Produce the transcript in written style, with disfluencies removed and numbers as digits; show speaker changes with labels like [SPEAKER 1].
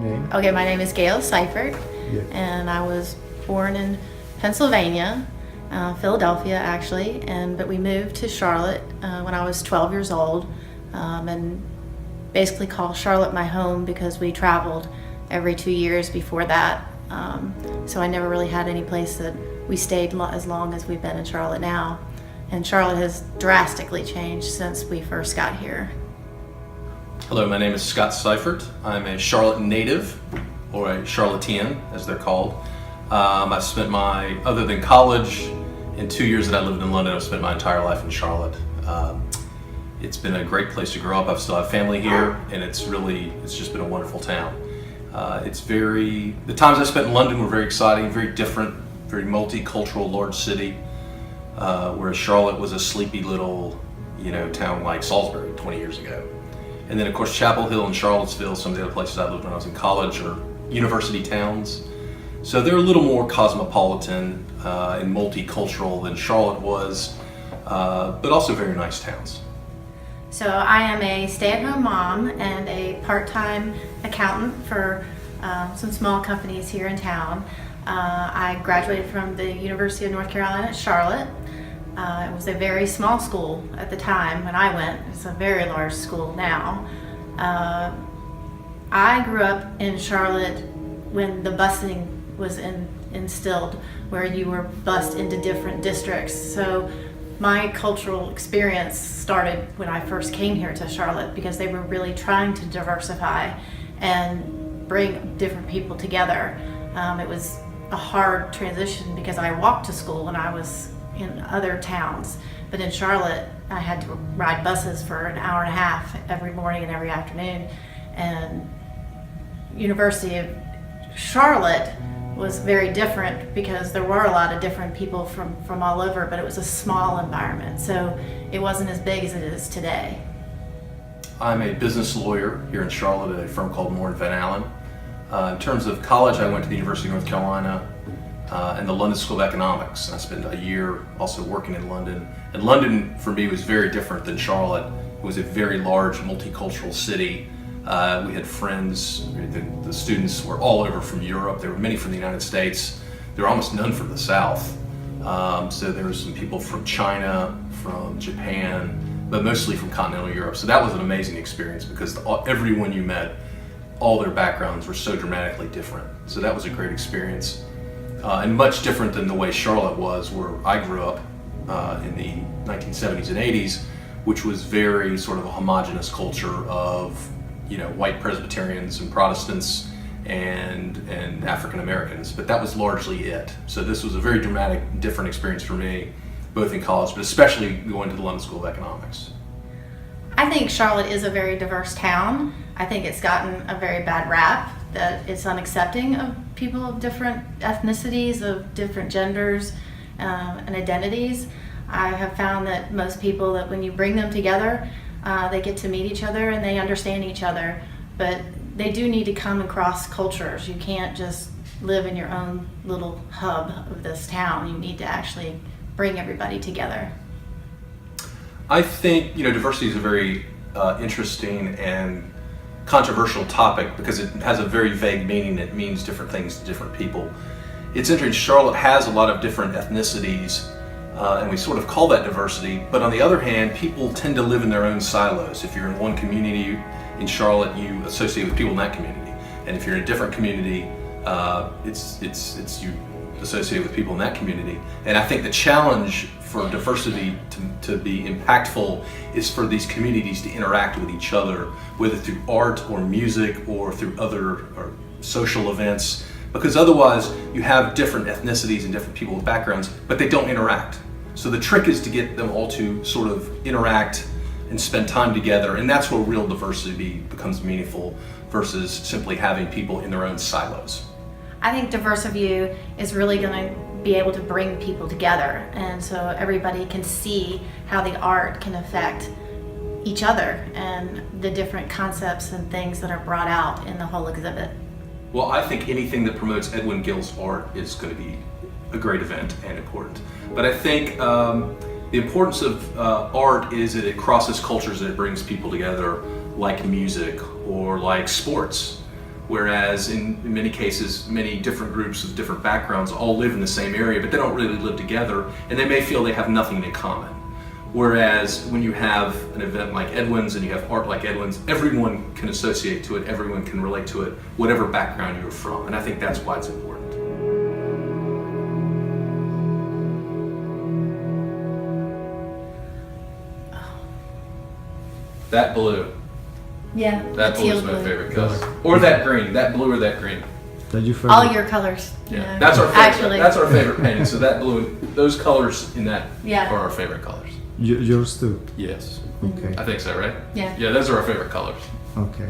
[SPEAKER 1] name?
[SPEAKER 2] Okay, my name is Gail Seifert,
[SPEAKER 1] Yes.
[SPEAKER 2] and I was born in Pennsylvania, Philadelphia actually, but we moved to Charlotte when I was 12 years old, and basically call Charlotte my home because we traveled every 2 years before that. So I never really had any place that we stayed as long as we've been in Charlotte now. And Charlotte has drastically changed since we first got here.
[SPEAKER 3] Hello, my name is Scott Seifert. I'm a Charlotte native, or a Charlottean, as they're called. I've spent other than college, in 2 years that I lived in London, I've spent my entire life in Charlotte. It's been a great place to grow up. I still have family here, and it's just been a wonderful town. The times I spent in London were very exciting, very different, very multicultural, large city, whereas Charlotte was a sleepy little, town like Salisbury 20 years ago. And then of course Chapel Hill and Charlottesville, some of the other places I lived when I was in college, are university towns. So they're a little more cosmopolitan and multicultural than Charlotte was, but also very nice towns.
[SPEAKER 2] So I am a stay-at-home mom and a part-time accountant for some small companies here in town. I graduated from the University of North Carolina at Charlotte. It was a very small school at the time when I went. It's a very large school now. I grew up in Charlotte when the busing was instilled, where you were bused into different districts. So my cultural experience started when I first came here to Charlotte, because they were really trying to diversify and bring different people together. It was a hard transition because I walked to school when I was in other towns, but in Charlotte I had to ride buses for an hour and a half every morning and every afternoon. And University of Charlotte was very different because there were a lot of different people from all over, but it was a small environment, so it wasn't as big as it is today.
[SPEAKER 3] I'm a business lawyer here in Charlotte at a firm called Moore & Van Allen. In terms of college, I went to the University of North Carolina and the London School of Economics. I spent a year also working in London. And London, for me, was very different than Charlotte. It was a very large, multicultural city. We had friends, the students were all over from Europe. There were many from the United States. There were almost none from the South. So there were some people from China, from Japan, but mostly from continental Europe. So that was an amazing experience because everyone you met, all their backgrounds were so dramatically different. So that was a great experience. And much different than the way Charlotte was, where I grew up in the 1970s and 80s, which was very sort of a homogenous culture of white Presbyterians and Protestants and African Americans, but that was largely it. So this was a very dramatic, different experience for me, both in college, but especially going to the London School of Economics.
[SPEAKER 2] I think Charlotte is a very diverse town. I think it's gotten a very bad rap, that it's unaccepting of people of different ethnicities, of different genders and identities. I have found that most people, that when you bring them together, they get to meet each other and they understand each other, but they do need to come across cultures. You can't just live in your own little hub of this town. You need to actually bring everybody together.
[SPEAKER 3] I think diversity is a very interesting and controversial topic because it has a very vague meaning. It means different things to different people. It's interesting, Charlotte has a lot of different ethnicities, and we sort of call that diversity, but on the other hand, people tend to live in their own silos. If you're in one community in Charlotte, you associate with people in that community, and if you're in a different community, it's you associate with people in that community. And I think the challenge for diversity to be impactful is for these communities to interact with each other, whether through art or music or through other or social events, because otherwise you have different ethnicities and different people with backgrounds, but they don't interact. So the trick is to get them all to sort of interact and spend time together, and that's where real diversity becomes meaningful versus simply having people in their own silos.
[SPEAKER 2] I think Diversiview is really going to be able to bring people together, and so everybody can see how the art can affect each other and the different concepts and things that are brought out in the whole exhibit.
[SPEAKER 3] Well, I think anything that promotes Edwin Gill's art is going to be a great event and important. But I think the importance of art is that it crosses cultures and it brings people together, like music or like sports Whereas in many cases, many different groups with different backgrounds all live in the same area, but they don't really live together, and they may feel they have nothing in common. Whereas when you have an event like Edwin's and you have art like Edwin's, everyone can associate to it, everyone can relate to it, whatever background you're from, and I think that's why it's important. That blue.
[SPEAKER 2] Yeah.
[SPEAKER 3] That
[SPEAKER 2] the
[SPEAKER 3] blue
[SPEAKER 2] teal
[SPEAKER 3] is my
[SPEAKER 2] blue.
[SPEAKER 3] favorite color. Or that green. That blue or that green.
[SPEAKER 1] That you
[SPEAKER 2] All
[SPEAKER 1] favorite?
[SPEAKER 2] your colors.
[SPEAKER 3] Yeah. That's our favorite.
[SPEAKER 2] Actually.
[SPEAKER 3] That's our favorite painting. So that blue, those colors in that
[SPEAKER 2] Yeah.
[SPEAKER 3] are our favorite colors.
[SPEAKER 1] Yours too.
[SPEAKER 3] Yes.
[SPEAKER 1] Okay.
[SPEAKER 3] I think so, right?
[SPEAKER 2] Yeah.
[SPEAKER 3] Yeah, those are our favorite colors.
[SPEAKER 1] Okay.